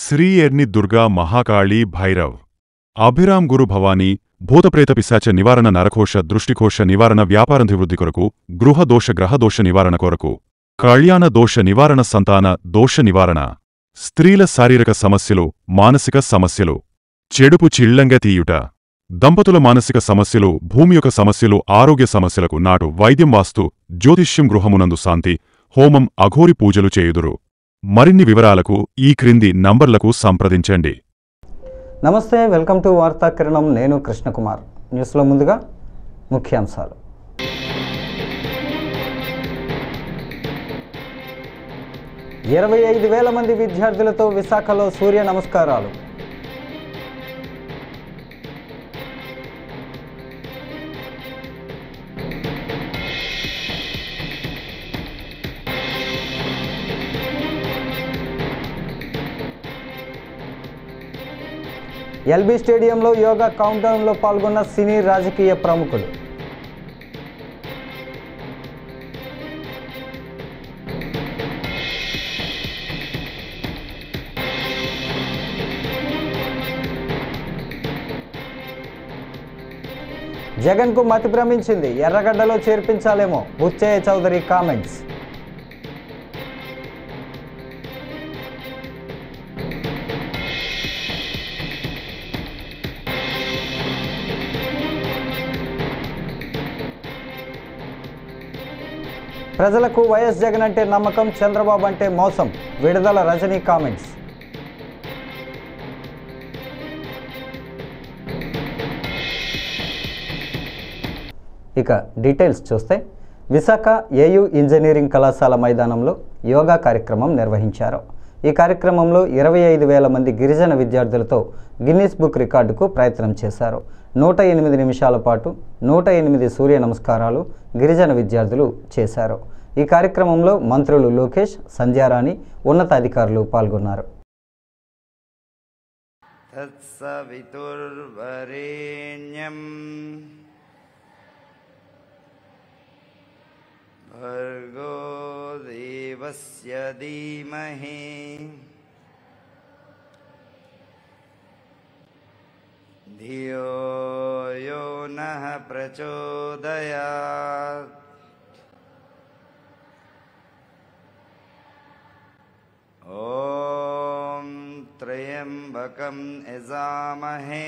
శ్రీ ఎర్ని దుర్గా మహాకాళీ భైరవ్ అభిరామ్ గురు భవానీ భూతప్రేత పిశాచ నివారణ నరకోశ దృష్టికోశ నివారణ వ్యాపారాభివృద్ధి కొరకు గృహదోష గ్రహదోష నివారణ కొరకు కళ్యాణ దోష నివారణ సంతాన దోష నివారణ స్త్రీల శారీరక సమస్యలు మానసిక సమస్యలు చెడుపు చిళ్లంగా తీయుట దంపతుల మానసిక సమస్యలు భూమి యొక్క సమస్యలు ఆరోగ్య సమస్యలకు నాటు వైద్యం వాస్తు జ్యోతిష్యం గృహమునందు శాంతి హోమం అఘోరి పూజలు చేయుదురు మరిన్ని వివరాలకు ఈ క్రింది నంబర్లకు సంప్రదించండి. నమస్తే, వెల్కమ్ టు వార్తా కిరణం. నేను కృష్ణకుమార్. న్యూస్లో ముందుగా ముఖ్యాంశాలు. ఇరవై 25,000 మంది విద్యార్థులతో విశాఖలో సూర్య నమస్కారాలు. ఎల్బీ స్టేడియంలో యోగా కౌంటౌన్లో పాల్గొన్న సినీ రాజకీయ ప్రముఖులు. జగన్కు మతి భ్రమించింది, ఎర్రగడ్డలో చేర్పించాలేమో బుచ్చయ్య చౌదరి కామెంట్స్. ప్రజలకు వైఎస్ జగన్ అంటే నమ్మకం, చంద్రబాబు అంటే మోసం, విడుదల రజనీ కామెంట్స్. ఇక డీటెయిల్స్ చూస్తే, విశాఖ ఏయూ ఇంజనీరింగ్ కళాశాల మైదానంలో యోగా కార్యక్రమం నిర్వహించారు. ఈ కార్యక్రమంలో 25,000 మంది గిరిజన విద్యార్థులతో గిన్నిస్ బుక్ రికార్డుకు ప్రయత్నం చేశారు. 108 నిమిషాల పాటు 108 సూర్య నమస్కారాలు గిరిజన విద్యార్థులు చేశారు. ఈ కార్యక్రమంలో మంత్రులు లోకేష్, సంధ్యారాణి, ఉన్నతాధికారులు పాల్గొన్నారు. భర్గో దేవస్య ధీమహి ధియో యో నః ప్రచోదయాత్. ఓం త్రయంబకం యజామహే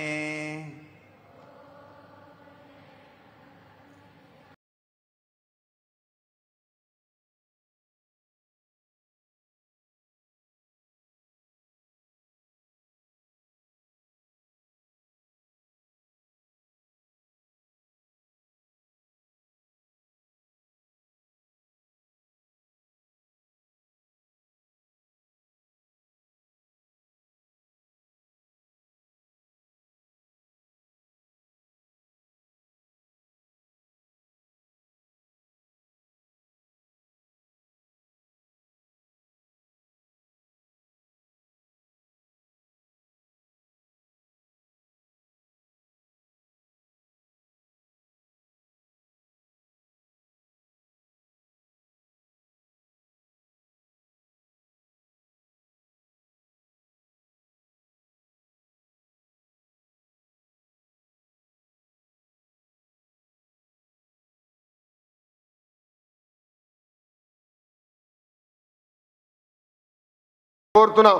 కోరుతున్నా.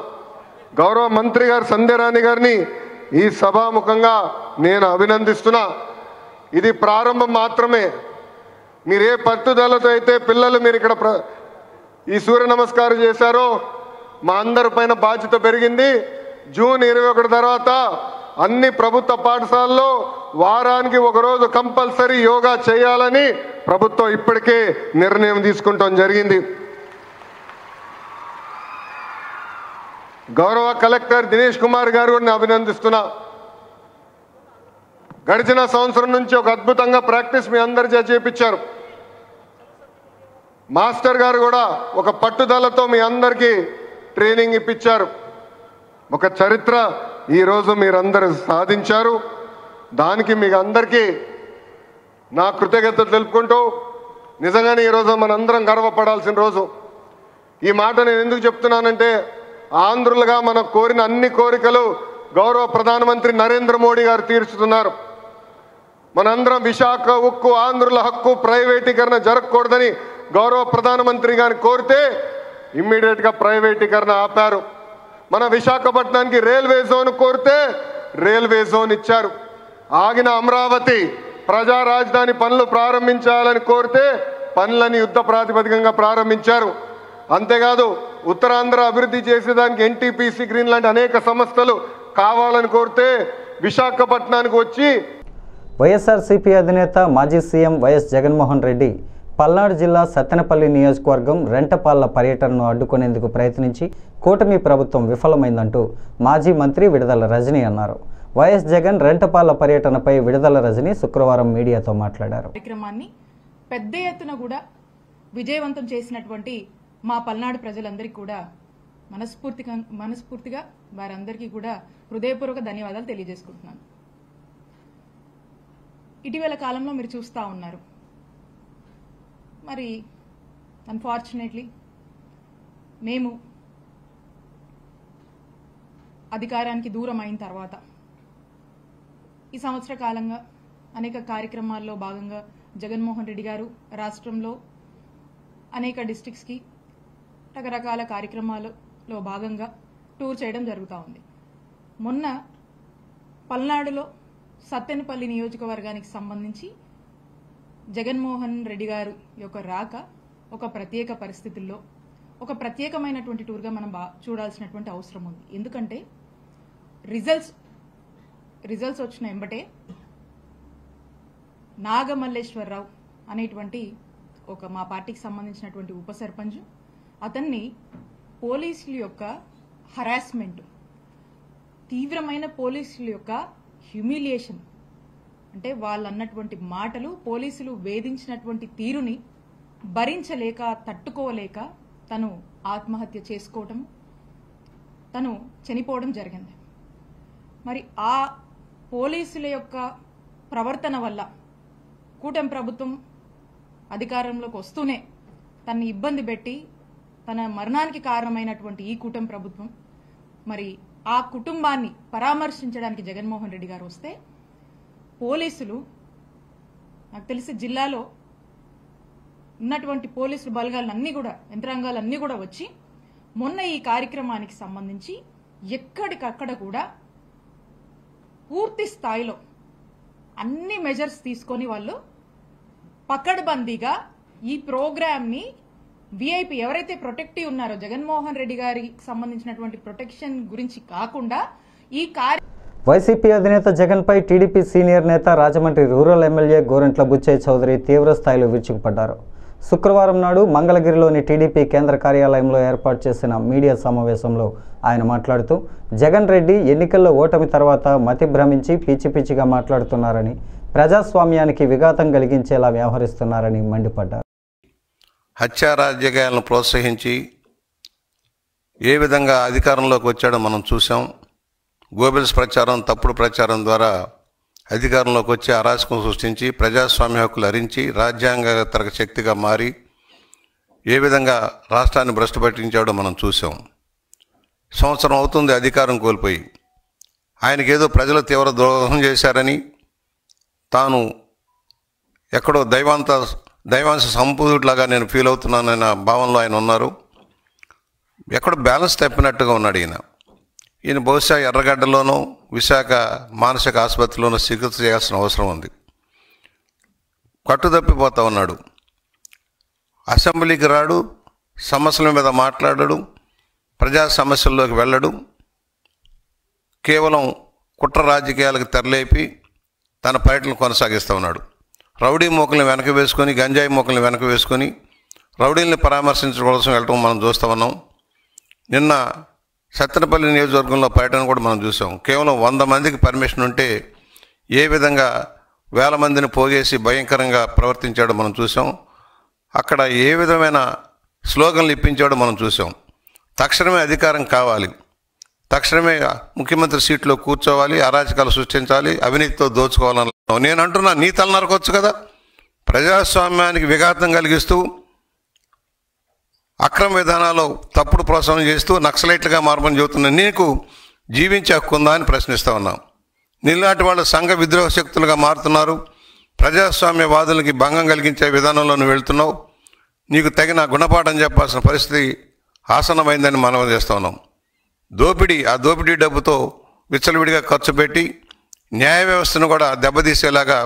గౌరవ మంత్రి గారు సంధ్యారాణి గారిని ఈ సభాముఖంగా నేను అభినందిస్తున్నా. ఇది ప్రారంభం మాత్రమే. మీరే పట్టుదలతో అయితే పిల్లలు మీరు ఇక్కడ ఈ సూర్య నమస్కారం చేశారో మా అందరి పైన బాధ్యత పెరిగింది. జూన్ 21 తర్వాత అన్ని ప్రభుత్వ పాఠశాలల్లో వారానికి ఒకరోజు కంపల్సరీ యోగా చేయాలని ప్రభుత్వం ఇప్పటికే నిర్ణయం తీసుకుంటాం జరిగింది. గౌరవ కలెక్టర్ దినేష్ కుమార్ గారు అభినందిస్తున్నా. గడిచిన సంవత్సరం నుంచి ఒక అద్భుతంగా ప్రాక్టీస్ మీ అందరి చేయించారు. మాస్టర్ గారు కూడా ఒక పట్టుదలతో మీ అందరికీ ట్రైనింగ్ ఇప్పించారు. ఒక చరిత్ర ఈరోజు మీరందరూ సాధించారు. దానికి మీకు అందరికీ నా కృతజ్ఞతలు తెలుపుకుంటూ, నిజంగానే ఈరోజు మనందరం గర్వపడాల్సిన రోజు. ఈ మాట నేను ఎందుకు చెప్తున్నానంటే, ఆంధ్రులుగా మనం కోరిన అన్ని కోరికలు గౌరవ ప్రధానమంత్రి నరేంద్ర మోడీ గారు తీర్చుతున్నారు. మనందరం విశాఖ ఉక్కు ఆంధ్రుల హక్కు ప్రైవేటీకరణ జరగకూడదని గౌరవ ప్రధానమంత్రి గారిని కోరితే ఇమ్మీడియట్గా ప్రైవేటీకరణ ఆపారు. మన విశాఖపట్నానికి రైల్వే జోన్ కోరితే రైల్వే జోన్ ఇచ్చారు. ఆగిన అమరావతి ప్రజా రాజధాని పనులు ప్రారంభించాలని కోరితే పనులని యుద్ధ ప్రాతిపదికంగా ప్రారంభించారు. అంతేకాదు ఉత్తరాంధ్ర అభివృద్ధి చేసేదానికి ఎన్టీపీసీ గ్రీన్ లాంటి అనేక సంస్థలు కావాలని కోరితే విశాఖపట్నానికి వచ్చి వైఎస్ఆర్సీపీ అధినేత మాజీ సీఎం వైఎస్ జగన్మోహన్ రెడ్డి పల్నాడు జిల్లా సత్తెనపల్లి నియోజకవర్గం రెంటపాళ్ల పర్యటనను అడ్డుకునేందుకు ప్రయత్నించి కూటమి ప్రభుత్వం విఫలమైందంటూ మాజీ మంత్రి విడుదల రజనీ అన్నారు. వైఎస్ జగన్ రెంటపాళ్ల పర్యటనపై విడుదల రజనీ శుక్రవారం మీడియాతో మాట్లాడారు. కార్యక్రమాన్ని పెద్ద ఎత్తున కూడా విజయవంతం చేసినటువంటి మా పల్నాడు ప్రజలందరికీ కూడా మనస్ఫూర్తిగా వారందరికీ కూడా హృదయపూర్వక ధన్యవాదాలు తెలియజేసుకుంటున్నాను. ఇటీవల కాలంలో మీరు చూస్తూ ఉన్నారు, మరి అన్ఫార్చునేట్లీ మేము అధికారానికి దూరం అయిన తర్వాత ఈ సంవత్సర కాలంగా అనేక కార్యక్రమాల్లో భాగంగా జగన్మోహన్ రెడ్డి గారు రాష్ట్రంలో అనేక డిస్ట్రిక్ట్స్కి రకరకాల కార్యక్రమాలలో భాగంగా టూర్ చేయడం జరుగుతూ ఉంది. మొన్న పల్నాడులో సత్తెనపల్లి నియోజకవర్గానికి సంబంధించి జగన్మోహన్ రెడ్డి గారు యొక్క రాక ఒక ప్రత్యేక పరిస్థితుల్లో ఒక ప్రత్యేకమైనటువంటి టూర్గా మనం చూడాల్సినటువంటి అవసరం ఉంది. ఎందుకంటే రిజల్ట్స్ వచ్చిన వెంబటే నాగమల్లేశ్వరరావు అనేటువంటి ఒక మా పార్టీకి సంబంధించినటువంటి ఉప సర్పంచ్, అతన్ని పోలీసుల యొక్క హరాస్మెంట్, తీవ్రమైన పోలీసుల యొక్క హ్యూమిలియేషన్, అంటే వాళ్ళు అన్నటువంటి మాటలు, పోలీసులు వేధించినటువంటి తీరుని భరించలేక తట్టుకోలేక తను ఆత్మహత్య చేసుకోవటం, తను చనిపోవడం జరిగింది. మరి ఆ పోలీసుల యొక్క ప్రవర్తన వల్ల కూటమి ప్రభుత్వం అధికారంలోకి వస్తూనే తనని ఇబ్బంది పెట్టి తన మరణానికి కారణమైనటువంటి ఈ కూటమి ప్రభుత్వం మరి ఆ కుటుంబాన్ని పరామర్శించడానికి జగన్మోహన్ రెడ్డి గారు వస్తే పోలీసులు, నాకు తెలిసి జిల్లాలో ఉన్నటువంటి పోలీసులు బలగాలన్నీ కూడా, యంత్రాంగాలన్నీ కూడా వచ్చి మొన్న ఈ కార్యక్రమానికి సంబంధించి ఎక్కడికక్కడ కూడా పూర్తి స్థాయిలో అన్ని మెజర్స్ తీసుకొని వాళ్ళు పకడ్బందీగా ఈ ప్రోగ్రామ్ని విఐపి ఎవరైతే ప్రొటెక్టివ్ ఉన్నారో జగన్మోహన్ రెడ్డి గారికి సంబంధించినటువంటి ప్రొటెక్షన్ గురించి కాకుండా ఈ వైసీపీ అధినేత జగన్పై టీడీపీ సీనియర్ నేత రాజమండ్రి రూరల్ ఎమ్మెల్యే గోరంట్ల బుచ్చయ్య చౌదరి తీవ్ర స్థాయిలో విరుచుకుపడ్డారు. శుక్రవారం నాడు మంగళగిరిలోని టీడీపీ కేంద్ర కార్యాలయంలో ఏర్పాటు చేసిన మీడియా సమావేశంలో ఆయన మాట్లాడుతూ జగన్ రెడ్డి ఎన్నికల్లో ఓటమి తర్వాత మతి భ్రమించి పిచ్చిగా మాట్లాడుతున్నారని, ప్రజాస్వామ్యానికి విఘాతం కలిగించేలా వ్యవహరిస్తున్నారని మండిపడ్డారు. హత్యా రాజకీయాలను ప్రోత్సహించి ఏ విధంగా అధికారంలోకి వచ్చాడో మనం చూసాం. గోబెల్స్ ప్రచారం, తప్పుడు ప్రచారం ద్వారా అధికారంలోకి వచ్చి అరాచకం సృష్టించి ప్రజాస్వామ్య హక్కులు హరించి రాజ్యాంగేతర శక్తిగా మారి ఏ విధంగా రాష్ట్రాన్ని భ్రష్టు పట్టించాడో మనం చూసాం. సంవత్సరం అవుతుంది అధికారం కోల్పోయి. ఆయనకేదో ప్రజలు తీవ్ర ద్రోహం చేశారని, తాను ఎక్కడో దైవాంశ సంపూర్ణలాగా నేను ఫీల్ అవుతున్నానన్న భావనలో ఆయన ఉన్నారు. ఎక్కడో బ్యాలెన్స్ తప్పినట్టుగా ఉన్నాడు ఈయన బహుశా ఎర్రగడ్డలోనో విశాఖ మానసిక ఆసుపత్రిలోనో చికిత్స చేయాల్సిన అవసరం ఉంది. కట్టుదప్పిపోతూ ఉన్నాడు. అసెంబ్లీకి రాడు, సమస్యల మీద మాట్లాడడు, ప్రజా సమస్యల్లోకి వెళ్ళడు. కేవలం కుట్ర రాజకీయాలకు తెరలేపి తన పర్యటన కొనసాగిస్తూ ఉన్నాడు. రౌడీ మోకల్ని వెనక వేసుకొని, గంజాయి మోకల్ని వెనక వేసుకొని రౌడీల్ని పరామర్శించడం కోసం వెళ్ళటం మనం చూస్తూ ఉన్నాం. నిన్న సత్తెనపల్లి నియోజకవర్గంలో పర్యటన కూడా మనం చూసాం. కేవలం 100 మందికి పర్మిషన్ ఉంటే ఏ విధంగా 1000 మందిని పోగేసి భయంకరంగా ప్రవర్తించాడో మనం చూసాం. అక్కడ ఏ విధమైన స్లోగన్లు ఇప్పించాడో మనం చూసాం. తక్షణమే అధికారం కావాలి, తక్షణమే ముఖ్యమంత్రి సీట్లో కూర్చోవాలి, అరాచకాలు సృష్టించాలి, అవినీతితో దోచుకోవాలని నేను అంటున్నా. నీ తల నరకొచ్చు కదా. ప్రజాస్వామ్యానికి విఘాతం కలిగిస్తూ అక్రమ విధానాలు తప్పుడు ప్రోత్సాహం చేస్తూ నక్సలైట్లుగా మారమని చెబుతున్న నీకు జీవించే హక్కు ఉందా అని ప్రశ్నిస్తూ ఉన్నాం. నీలాంటి వాళ్ళు సంఘ విద్రోహ శక్తులుగా మారుతున్నారు. ప్రజాస్వామ్యవాదులకి భంగం కలిగించే విధానంలో నువ్వు వెళ్తున్నావు. నీకు తగిన గుణపాఠం చెప్పాల్సిన పరిస్థితి ఆసన్నమైందని మనం చేస్తూ ఉన్నాం. ఆ దోపిడీ డబ్బుతో విచ్చలవిడిగా ఖర్చు పెట్టి న్యాయ వ్యవస్థను కూడా దెబ్బతీసేలాగా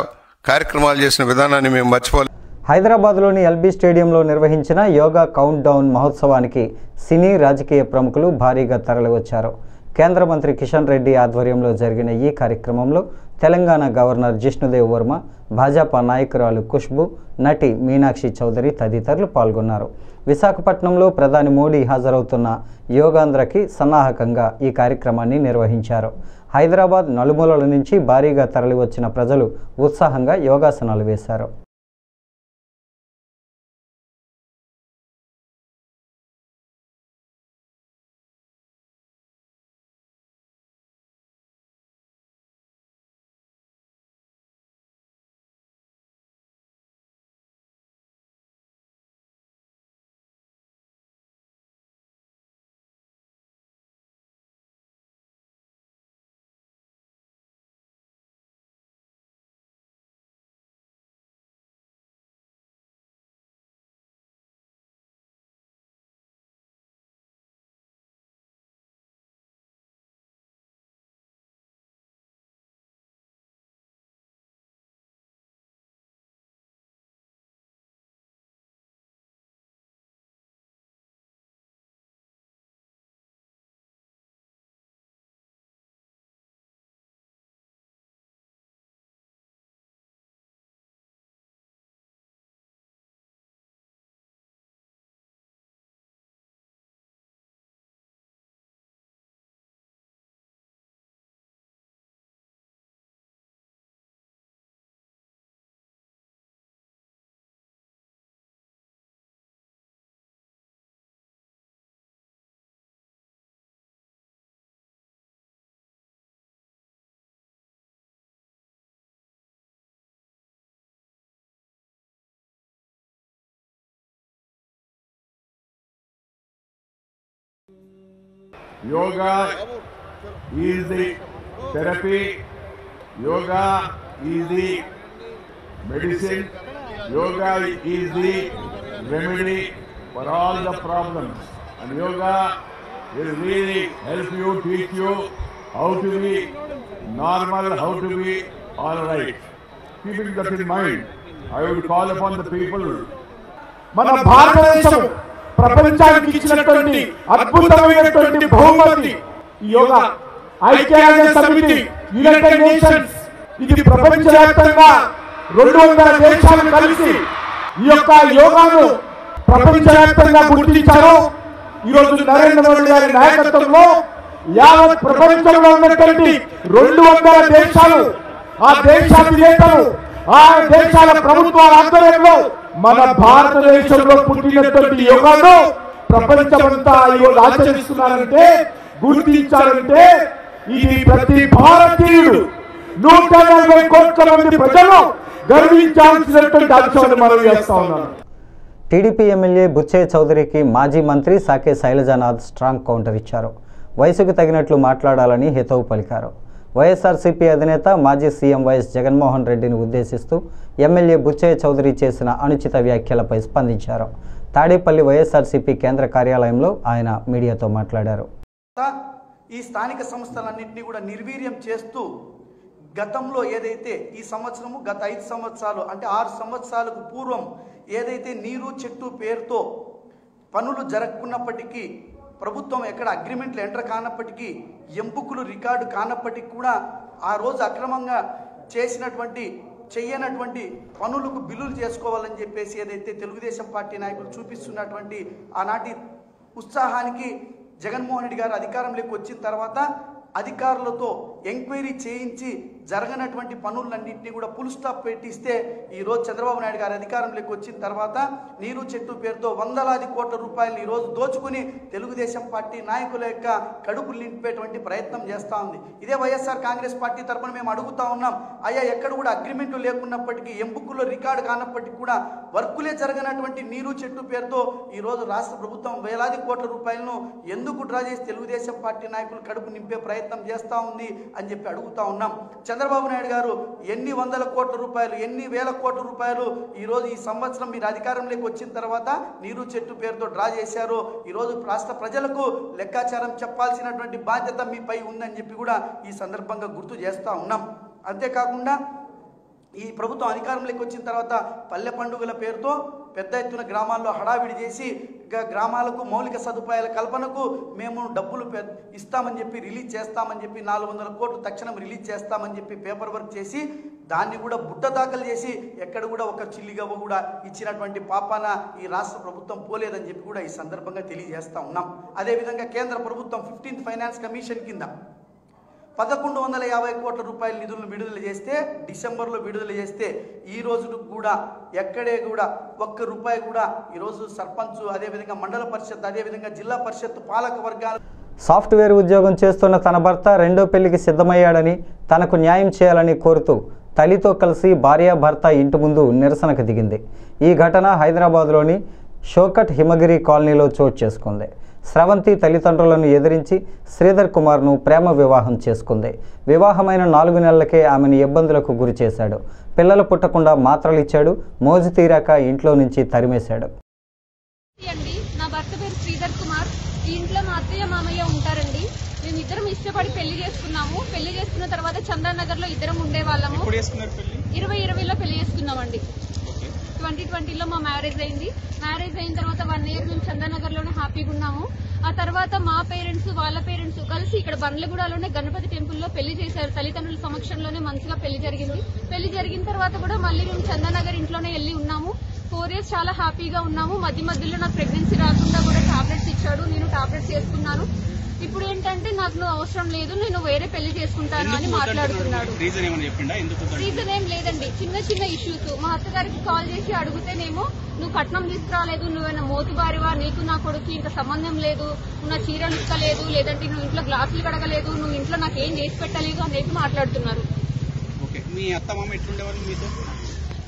కార్యక్రమాలు చేసిన విధానాన్ని మేము మర్చిపోలేదు. హైదరాబాద్లోని ఎల్బీ స్టేడియంలో నిర్వహించిన యోగా కౌంట్ డౌన్ మహోత్సవానికి సినీ రాజకీయ ప్రముఖులు భారీగా తరలివచ్చారు. కేంద్ర మంత్రి కిషన్ రెడ్డి ఆధ్వర్యంలో జరిగిన ఈ కార్యక్రమంలో తెలంగాణ గవర్నర్ జిష్ణుదేవ్ వర్మ, భాజపా నాయకురాలు ఖుష్బు, నటి మీనాక్షి చౌదరి తదితరులు పాల్గొన్నారు. విశాఖపట్నంలో ప్రధాని మోడీ హాజరవుతున్న యోగాంధ్రకి సన్నాహకంగా ఈ కార్యక్రమాన్ని నిర్వహించారు. హైదరాబాద్ నలుమూలల నుంచి భారీగా తరలివచ్చిన ప్రజలు ఉత్సాహంగా యోగాసనాలు వేశారు. Yoga is the therapy. Yoga is the medicine. Yoga is the remedy for all the problems. And yoga will really help you, teach you how to be normal, how to be all right. Keeping that in mind, I would call upon the people. మన భారతదేశం ప్రపంచానికి ఇచ్చినటువంటి అద్భుతమైనటువంటి బహుమతి యోగా. ఐక్యరాజ్య సమితి, United nations, ఇది ప్రపంచవ్యాప్తంగా 200 దేశాలు కలిసి ఈ యొక్క యోగాను ప్రపంచవ్యాప్తంగా గుర్తించారు. ఈరోజు నరేంద్ర మోడీ గారి నాయకత్వంలో యావత్ ప్రపంచంలో ఉన్నటువంటి 200 దేశాలు, ఆ దేశాధినేతలు, ఆ దేశాల ప్రభుత్వాల ఆధ్వర్యంలో మన భారతదేశంలో పుట్టినటువంటి యోగాను ప్రపంచమంతా ఈరోజు ఆచరిస్తున్నారంటే, గుర్తించారంటే ఇది ప్రతి భారతీయుడు 140 కోట్ల మంది ప్రజలు గర్వించాల్సినటువంటి అంశాన్ని మనం చేస్తా ఉన్నాను. టీడీపీ ఎమ్మెల్యే బుచ్చయ్య చౌదరికి మాజీ మంత్రి సాకే శైలజానాథ్ స్ట్రాంగ్ కౌంటర్ ఇచ్చారు. వయసుకు తగినట్లు మాట్లాడాలని హితవు పలికారు. వైఎస్ఆర్సీపీ అధినేత మాజీ సీఎం వైఎస్ జగన్మోహన్ రెడ్డిని ఉద్దేశిస్తూ ఎమ్మెల్యే బుచ్చయ్య చౌదరి చేసిన అనుచిత వ్యాఖ్యలపై స్పందించారు. తాడేపల్లి వైఎస్ఆర్సీపీ కేంద్ర కార్యాలయంలో ఆయన మీడియాతో మాట్లాడారు. ఈ స్థానిక సంస్థలన్నింటినీ కూడా నిర్వీర్యం చేస్తూ గతంలో ఏదైతే ఈ సంవత్సరము గత 5 సంవత్సరాలు అంటే 6 సంవత్సరాలకు పూర్వం ఏదైతే నీరు చెట్టు పేరుతో పనులు జరగకున్నప్పటికీ, ప్రభుత్వం ఎక్కడ అగ్రిమెంట్లు ఎంటర్ కానప్పటికీ, ఎంపుకులు రికార్డు కానప్పటికీ కూడా ఆ రోజు అక్రమంగా చేయనటువంటి పనులకు బిల్లులు చేసుకోవాలని చెప్పేసి ఏదైతే తెలుగుదేశం పార్టీ నాయకులు చూపిస్తున్నటువంటి ఆనాటి ఉత్సాహానికి జగన్మోహన్ రెడ్డి గారు అధికారంలోకి వచ్చిన తర్వాత అధికారులతో ఎంక్వైరీ చేయించి జరగనటువంటి పనులన్నింటినీ కూడా ఫుల్ స్టాప్ పెట్టిస్తే ఈరోజు చంద్రబాబు నాయుడు గారు అధికారంలోకి వచ్చిన తర్వాత నీరు చెట్టు పేరుతో వందలాది కోట్ల రూపాయలు ఈరోజు దోచుకుని తెలుగుదేశం పార్టీ నాయకుల యొక్క కడుపులు నింపేటువంటి ప్రయత్నం చేస్తూ ఉంది. ఇదే వైఎస్ఆర్ కాంగ్రెస్ పార్టీ తరఫున మేము అడుగుతా ఉన్నాం, అయ్యా ఎక్కడ కూడా అగ్రిమెంట్లు లేకున్నప్పటికీ ఎంబుక్కుల్లో రికార్డు కానప్పటికీ కూడా వర్కులే జరగనటువంటి నీరు చెట్టు పేరుతో ఈరోజు రాష్ట్ర ప్రభుత్వం వేలాది కోట్ల రూపాయలను ఎందుకు డ్రా చేసి తెలుగుదేశం పార్టీ నాయకులు కడుపు నింపే ప్రయత్నం చేస్తూ ఉంది అని చెప్పి అడుగుతా ఉన్నాం. చంద్రబాబు నాయుడు గారు ఎన్ని వందల కోట్ల రూపాయలు, ఎన్ని వేల కోట్ల రూపాయలు ఈరోజు ఈ సంవత్సరం మీరు అధికారంలోకి వచ్చిన తర్వాత నీరు చెట్టు పేరుతో డ్రా చేశారు. ఈరోజు రాష్ట్ర ప్రజలకు లెక్కాచారం చెప్పాల్సినటువంటి బాధ్యత మీపై ఉందని చెప్పి కూడా ఈ సందర్భంగా గుర్తు చేస్తూ ఉన్నాం. అంతేకాకుండా ఈ ప్రభుత్వం అధికారంలోకి వచ్చిన తర్వాత పల్లె పండుగల పేరుతో పెద్ద ఎత్తున గ్రామాల్లో హడావిడి చేసి గ్రామాలకు మౌలిక సదుపాయాల కల్పనకు మేము డబ్బులు ఇస్తామని చెప్పి రిలీజ్ చేస్తామని చెప్పి 400 కోట్లు తక్షణం రిలీజ్ చేస్తామని చెప్పి పేపర్ వర్క్ చేసి దాన్ని కూడా బుట్ట దాఖలు చేసి ఎక్కడ కూడా ఒక చిల్లిగవ్వ కూడా ఇచ్చినటువంటి పాపాన ఈ రాష్ట్ర ప్రభుత్వం పోలేదని చెప్పి కూడా ఈ సందర్భంగా తెలియజేస్తూ ఉన్నాం. అదేవిధంగా కేంద్ర ప్రభుత్వం 15th ఫైనాన్స్ కమిషన్ కింద 1150 కోట్ల రూపాయల నిధులను విడుదల చేస్తే డిసెంబర్లో విడుదల చేస్తే ఈ రోజు కూడా ఎక్కడే కూడా ఒక్క రూపాయి కూడా ఈరోజు సర్పంచ్, అదేవిధంగా మండల పరిషత్, అదేవిధంగా జిల్లా పరిషత్ పాలక వర్గాలు. సాఫ్ట్వేర్ ఉద్యోగం చేస్తున్న తన భర్త రెండో పెళ్లికి సిద్ధమయ్యాడని తనకు న్యాయం చేయాలని కోరుతూ తల్లితో కలిసి భార్యాభర్త ఇంటి ముందు నిరసనకు దిగింది. ఈ ఘటన హైదరాబాద్లోని షోకట్ హిమగిరి కాలనీలో చోటు చేసుకుంది. స్రవంతి తల్లిదండ్రులను ఎదిరించి శ్రీధర్ కుమార్ను ప్రేమ వివాహం చేసుకుంది. వివాహమైన 4 నెలలకే ఆమెను ఇబ్బందులకు గురి చేశాడు. పిల్లలు పుట్టకుండా మాత్రలు ఇచ్చాడు. మోజు తీరాక ఇంట్లో నుంచి తరిమేశాడు. నా భర్త పేరు శ్రీధర్ కుమార్. ఈ ఇంట్లో మా అత్తయ్య మామయ్య ఉంటారండి. మేము ఇద్దరం ఇష్టపడి పెళ్లి చేసుకున్నాము. పెళ్లి చేసుకున్న తర్వాత చందానగర్ లో ఇద్దరం ఉండేవాళ్ళము. 2020లో పెళ్లి చేసుకున్నామండి. 2020లో మా మ్యారేజ్ అయింది. మ్యారేజ్ అయిన తర్వాత 1 ఇయర్ మేము చందానగర్ లోనే హ్యాపీగా ఉన్నాము. ఆ తర్వాత మా పేరెంట్స్ వాళ్ళ పేరెంట్స్ కలిసి ఇక్కడ బండ్లగూడలోనే గణపతి టెంపుల్లో పెళ్లి చేశారు. తల్లిదండ్రుల సమక్షంలోనే మంచిగా పెళ్లి జరిగింది. పెళ్లి జరిగిన తర్వాత కూడా మళ్ళీ మేము చందానగర్ ఇంట్లోనే వెళ్ళి ఉన్నాము. 4 ఇయర్స్ చాలా హ్యాపీగా ఉన్నాము. మధ్యలో నాకు ప్రెగ్నెన్సీ రాకుండా కూడా టాబ్లెట్స్ ఇచ్చాడు. నేను టాబ్లెట్స్ చేసుకున్నాను. ఇప్పుడు ఏంటంటే నాకు నువ్వు అవసరం లేదు, నేను వేరే పెళ్లి చేసుకుంటాను అని మాట్లాడుతున్నాడు. రీజన్ ఏం లేదండి, చిన్న ఇష్యూస్. మా అత్తగారికి కాల్ చేసి అడిగితేనేమో నువ్వు కట్నం తీసుకురాలేదు, నువ్వేనా మోతుబారివా, నీకు నా కొడుకు ఇంకా సంబంధం లేదు, నువ్వు నా చీరలు ఇక్కలేదు, లేదంటే నువ్వు ఇంట్లో గ్లాసులు కడగలేదు, నువ్వు ఇంట్లో నాకు ఏం చేసి పెట్టలేదు అనేది మాట్లాడుతున్నారు.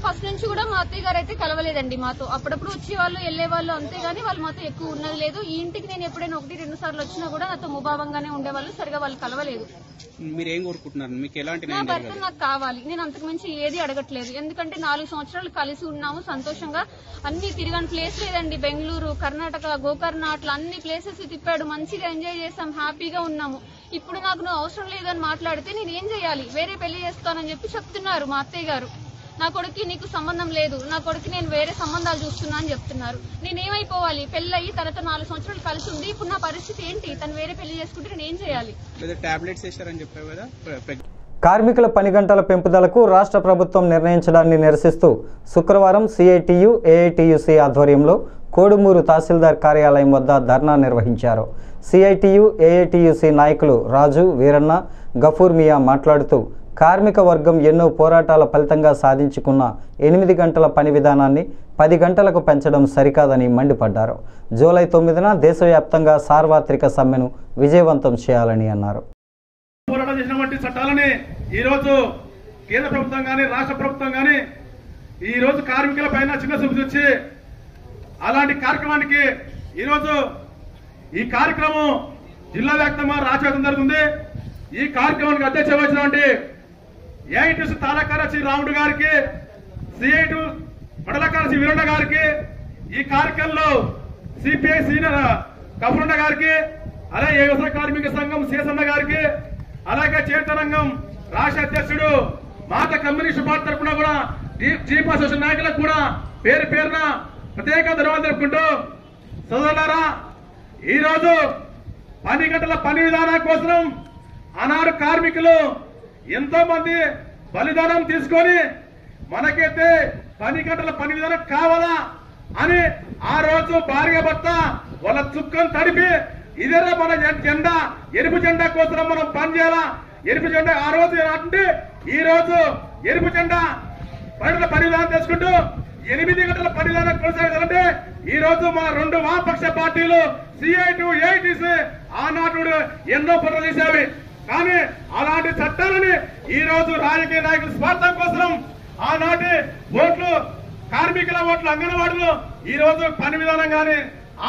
ఫస్ట్ నుంచి కూడా మా అత్తయ్య గారు అయితే కలవలేదండి మాతో. అప్పుడప్పుడు వచ్చేవాళ్ళు వెళ్ళేవాళ్ళు, అంతేగాని వాళ్ళు మాతో ఎక్కువ ఉన్నది లేదు. ఈ ఇంటికి నేను ఎప్పుడైనా 1-2 సార్లు వచ్చినా కూడా నాతో ముభావంగానే ఉండేవాళ్ళు. సరిగా వాళ్ళు కలవలేదు. మీరేం కోరుకుంటున్నారు? మీకు ఎలాంటి నా భర్త నాకు కావాలి. నేను అంతకు మించి ఏది అడగట్లేదు. ఎందుకంటే 4 సంవత్సరాలు కలిసి ఉన్నాము సంతోషంగా. అన్ని తిరగని ప్లేస్ లేదండి. బెంగళూరు, కర్ణాటక, గోకర్ణ అట్లా అన్ని ప్లేసెస్ తిప్పాడు. మంచిగా ఎంజాయ్ చేసాం, హ్యాపీగా ఉన్నాము. ఇప్పుడు నాకు నువ్వు అవసరం లేదని మాట్లాడితే నేను ఏం చేయాలి? వేరే పెళ్లి చేస్తానని చెప్పి చెప్తున్నారు మా అత్తయ్య గారు. నా కొడుకు నీకు సంబంధం లేదు, నా కొడుకు నేను వేరే సంబంధాలు చూస్తున్నా అని చెప్తున్నారు. నేనేమైపోవాలి? పెళ్ళయి తనతో 4 సంవత్సరాలు కలిసి ఉంది. ఇప్పుడు నా పరిస్థితి ఏంటి? తను వేరే పెళ్లి చేసుకుంటే నేను ఏం చేయాలి? కార్మికుల పని గంటల పెంపుదలకు రాష్ట్ర ప్రభుత్వం నిర్ణయించడాన్ని నిరసిస్తూ శుక్రవారం సిఐటియు ఏఐటియుసి ఆధ్వర్యంలో కోడుమూరు తహసీల్దార్ కార్యాలయం వద్ద ధర్నా నిర్వహించారు. సిఐటియు ఏఐటియుసి నాయకులు రాజు, వీరన్న, గఫూర్ మియా మాట్లాడుతూ కార్మిక వర్గం ఎన్నో పోరాటాల ఫలితంగా సాధించుకున్న 8 గంటల పని విధానాన్ని 10 గంటలకు పెంచడం సరికాదని మండిపడ్డారు. జూలై 9న దేశవ్యాప్తంగా సార్వత్రిక సమ్మెను విజయవంతం చేయాలని అన్నారు. పోరాటం చేసినటువంటి చట్టాలని ఈరోజు కేంద్ర ప్రభుత్వం కానీ రాష్ట్ర ప్రభుత్వం కానీ ఈరోజు కార్మికుల పైన చిన్న చూపు చూసి అలాంటి కార్యక్రమానికి ఈరోజు ఈ కార్యక్రమం జిల్లా వ్యాప్తంగా రాష్ట్ర వ్యాప్తం జరుగుతుంది. ఈ కార్యక్రమానికి అధ్యక్ష వహించినటువంటి ఏఐటిసి తాలూకా కార్యదర్శి రాముడు గారికి, సిఐటి మండల కార్యదర్శి వీరన్న గారికి, ఈ కార్యక్రమంలో సిపిఐ సీనియర్ కఫరన్న గారికి, అలాగే వ్యవసాయ కార్మిక సంఘం శేషన్న గారికి, అలాగే చేతనంగం రాష్ట్ర అధ్యక్షుడు మాట కమ్యూనిస్ట్ పార్టీ తరఫున కూడా చీఫ్ అసోసియేషన్ నాయకులకు కూడా పేరు పేరున ప్రత్యేక ధన్యవాదాలు తెలుపుకుంటూ, సోదరులారా, ఈరోజు 10 గంటల పని విధానం కోసం ఆనాడు కార్మికులు ఎంతో మంది బలిదానం తీసుకొని మనకైతే 10 గంటల పని విధానం కావాలా అని ఆ రోజు భార్య భర్త వాళ్ళ చుక్కను తడిపి ఇదేనా మన జెండా, ఎరుపు జెండా కోసం మనం పనిచేయాలా, ఎరుపు జెండా ఆ రోజు అంటే ఈ రోజు ఎరుపు జెండా పరిధానం చేసుకుంటూ 8 గంటల పరిధానం కొనసాగాలంటే ఈ రోజు మన 2 వామపక్ష పార్టీలు CIT, AITC ఆనాడు ఎన్నో పనులు చేసేవి. కానీ అలాంటి చట్టాలని ఈ రోజు రాజకీయ నాయకుల స్వార్థం కోసం ఆనాటి ఓట్లు, కార్మికుల ఓట్లు, అంగన్వాడీలు ఈ రోజు పని విధానం కానీ,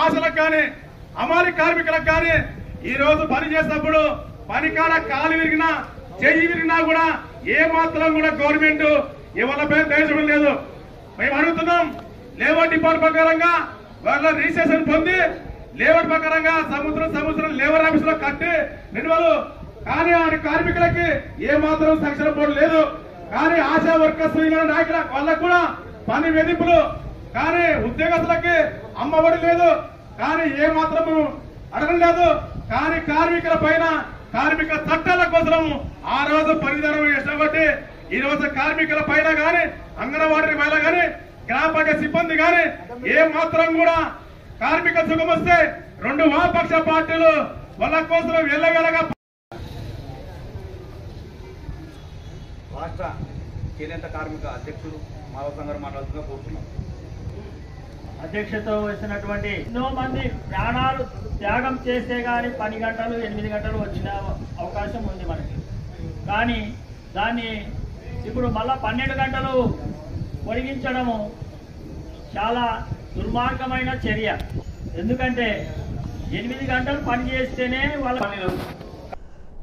ఆశలకు కానీ, అమాలి కార్మికులకు కానీ ఈ రోజు పని చేసినప్పుడు పని కాడ కాలు విరిగినా, చెయ్యి విరిగినా కూడా ఏ మాత్రం కూడా గవర్నమెంట్ ఎవరిపై దయచడం లేదు. మేము అడుగుతున్నాం, లేబర్ డిపార్ట్మెంట్ ప్రకారంగా వాళ్ళ రిజిస్ట్రేషన్ పొంది లేబర్ ప్రకారంగా సంవత్సరం లేబర్ ఆఫీస్ లో కట్టి నిల్వలు. కానీ ఆ కార్మికులకి ఏ మాత్రం సంక్షేమ బోర్డు లేదు. కానీ ఆశా వర్కర్స్ నాయకుల వాళ్ళకు కూడా పని వేధింపులు. కానీ ఉద్యోగస్తులకి అమ్మఒడి లేదు. కానీ ఏ మాత్రము అడగడం లేదు. కానీ కార్మికుల పైన కార్మిక చట్టాల కోసం ఆ రోజు పరిధానం చేసినబట్టి ఈ రోజు కార్మికుల పైన గాని, అంగన్వాడీ పైన గాని, గ్రామ పంచాయతీ సిబ్బంది గాని ఏ మాత్రం కూడా కార్మిక సుఖం వస్తే 2 వామపక్ష పార్టీలు వాళ్ళ కోసం వెళ్ళగలగా రాష్ట్ర చేనేత కార్మిక అధ్యక్షుడు మాధవ్ గారు మాట్లాడుతూ కోరుతున్నాం. అధ్యక్షత వహించినటువంటి ఎన్నో మంది ప్రాణాలు త్యాగం చేస్తే గానీ 10 గంటలు 8 గంటలు వచ్చిన అవకాశం ఉంది మనకి. కానీ దాన్ని ఇప్పుడు మళ్ళా 12 గంటలు పొడిగించడము చాలా దుర్మార్గమైన చర్య. ఎందుకంటే 8 గంటలు పని చేస్తేనే వాళ్ళ పనులు.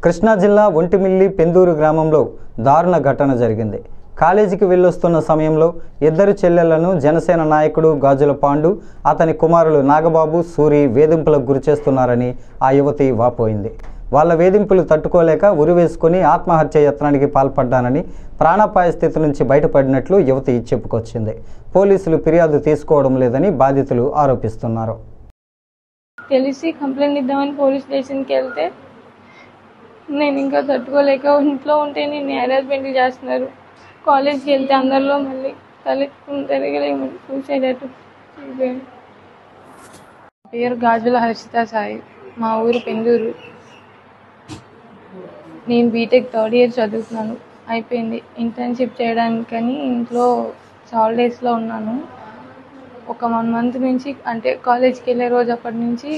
కృష్ణా జిల్లా ఒంటిమిల్లి పెందూరు గ్రామంలో దారుణ ఘటన జరిగింది. కాలేజీకి వెళ్ళొస్తున్న సమయంలో 2 చెల్లెళ్లను జనసేన నాయకుడు గాజుల పాండు, అతని కుమారులు నాగబాబు, సూరి వేధింపులకు గురిచేస్తున్నారని ఆ యువతి వాపోయింది. వాళ్ళ వేధింపులు తట్టుకోలేక ఉరివేసుకుని ఆత్మహత్య యత్నానికి పాల్పడ్డానని, ప్రాణాపాయ స్థితి నుంచి బయటపడినట్లు యువతి చెప్పుకొచ్చింది. పోలీసులు ఫిర్యాదు తీసుకోవడం లేదని బాధితులు ఆరోపిస్తున్నారు. తెలిసి కంప్లైంట్ ఇద్దామని పోలీస్ స్టేషన్కి వెళ్తే నేను ఇంకా తట్టుకోలేక ఇంట్లో ఉంటే నేను హెరాస్మెంట్ చేస్తున్నారు. కాలేజ్కి వెళ్తే అందరిలో మళ్ళీ తిరగలేము, సూసైడ్ అయిపోయాను. పేరు గాజుల హర్షిత సాయి, మా ఊరు పెందూరు. నేను బీటెక్ 3rd ఇయర్ చదువుతున్నాను, అయిపోయింది. ఇంటర్న్షిప్ చేయడానికని ఇంట్లో హాలిడేస్లో ఉన్నాను. ఒక 1 month నుంచి, అంటే కాలేజ్కి వెళ్ళే రోజు అప్పటి నుంచి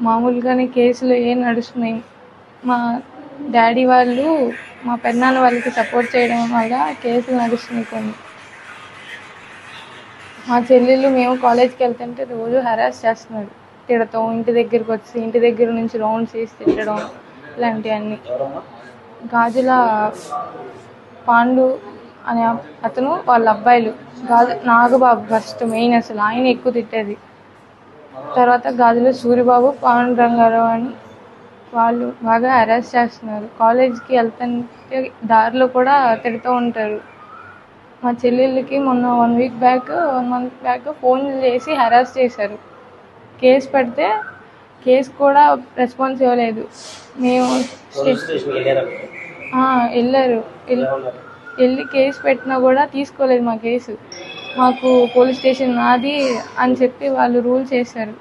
మామూలుగానే కేసులు ఏం నడుస్తున్నాయి. మా డాడీ వాళ్ళు మా పెద్దనాన్న వాళ్ళకి సపోర్ట్ చేయడం వల్ల కేసులు నడుస్తున్నాయి కొన్ని. మా చెల్లెళ్ళు మేము కాలేజ్కి వెళ్తుంటే రోజు హెరాస్ చేస్తున్నారు, తిడతాం. ఇంటి దగ్గరికి వచ్చి ఇంటి దగ్గర నుంచి రౌండ్స్ వేసి తిట్టడం ఇలాంటివన్నీ. గాజుల పాండు అనే అతను వాళ్ళ అబ్బాయిలు నాగబాబు ఫస్ట్ మెయిన్, అసలు ఆయన ఎక్కువ తిట్టేది. తర్వాత గాజుల సూరిబాబు, పాండురంగారావు అని వాళ్ళు బాగా హెరాస్ చేస్తున్నారు. కాలేజ్కి వెళ్తుంటే దారిలో కూడా తిడుతూ ఉంటారు. మా చెల్లెళ్ళకి మొన్న 1 month బ్యాక్ ఫోన్ చేసి హెరాస్ చేశారు. కేసు పెడితే కేసు కూడా రెస్పాన్స్ ఇవ్వలేదు. మేము వెళ్ళారు, వెళ్ళి కేసు పెట్టినా కూడా తీసుకోలేదు మా కేసు. మాకు పోలీస్ స్టేషన్ నాది అని చెప్పి వాళ్ళు రూల్ చేశారు.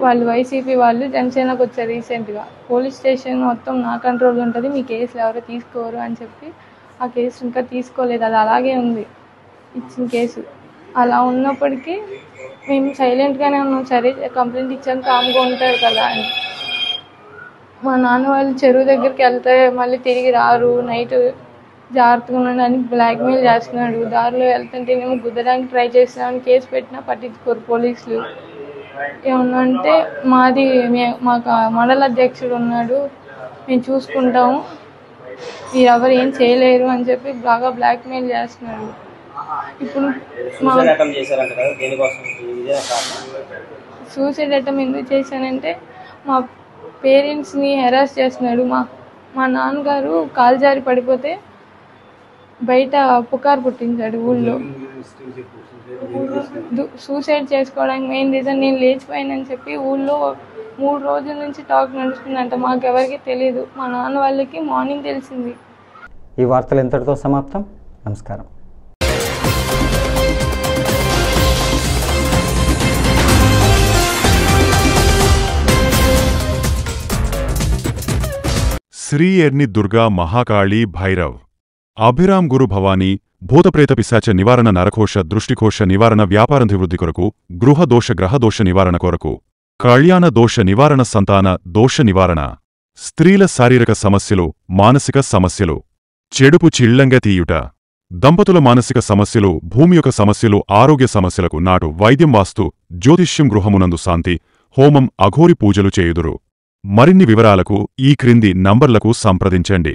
వాళ్ళు వైసీపీ వాళ్ళు జనసేనకు వచ్చారు రీసెంట్గా. పోలీస్ స్టేషన్ మొత్తం నా కంట్రోల్ ఉంటుంది, మీ కేసులు ఎవరో తీసుకోరు అని చెప్పి ఆ కేసు ఇంకా తీసుకోలేదు. అది అలాగే ఉంది ఇచ్చిన కేసు. అలా ఉన్నప్పటికీ మేము సైలెంట్గానే ఉన్నాం. సరే కంప్లైంట్ ఇచ్చాం, కామ్గా ఉంటారు కదా అని. మా నాన్న వాళ్ళు చెరువు దగ్గరికి వెళ్తే మళ్ళీ తిరిగి రారు, నైట్ జాగ్రత్తగా ఉండండి అని బ్లాక్మెయిల్ చేస్తున్నాడు. దారిలో వెళ్తుంటేనేమో గుద్దడానికి ట్రై చేస్తున్నామని కేసు పెట్టినా పట్టించుకోరు పోలీసులు. ఏమన్నా అంటే మాకు మండల అధ్యక్షుడు ఉన్నాడు, మేము చూసుకుంటాము, మీరు ఎవరు ఏం చేయలేరు అని చెప్పి బాగా బ్లాక్మెయిల్ చేస్తున్నాడు. ఇప్పుడు సూసైడ్ అటెంప్ట్ ఎందుకు చేశానంటే మా పేరెంట్స్ని హెరాస్ చేస్తున్నాడు. మా నాన్నగారు కాలు జారి పడిపోతే బయట పుకారు పుట్టించాడు ఊళ్ళో. సూసైడ్ చేసుకోవడానికి మెయిన్ రీజన్ నేను లేచిపోయానని చెప్పి ఊళ్ళో 3 రోజుల నుంచి టాక్ నడుస్తుందంట. మాకెవరికి తెలియదు, మా నాన్న వాళ్ళకి మార్నింగ్ తెలిసింది. ఈ వార్తలు ఇంతటితో సమాప్తం. నమస్కారం. శ్రీ ఎర్ని దుర్గా మహాకాళీ భైరవ్ అభిరామ్ గురు భవానీ భూతప్రేత పిశాచ నివారణ నరకోశ దృష్టికోశ నివారణ వ్యాపారాభివృద్ధి కొరకు గృహ దోష గ్రహ దోష నివారణ కొరకు కళ్యాణ దోష నివారణ సంతాన దోష నివారణ స్త్రీల శారీరక సమస్యలు మానసిక సమస్యలు చెడుపు చిళ్లంగా తీయుట దంపతుల మానసిక సమస్యలు భూమి యొక్క సమస్యలు ఆరోగ్య సమస్యలకు నాటు వైద్యం వాస్తు జ్యోతిష్యం గృహమునందు శాంతి హోమం అఘోరి పూజలు చేయుదురు మరిన్ని వివరాలకు ఈ క్రింది నంబర్లకు సంప్రదించండి.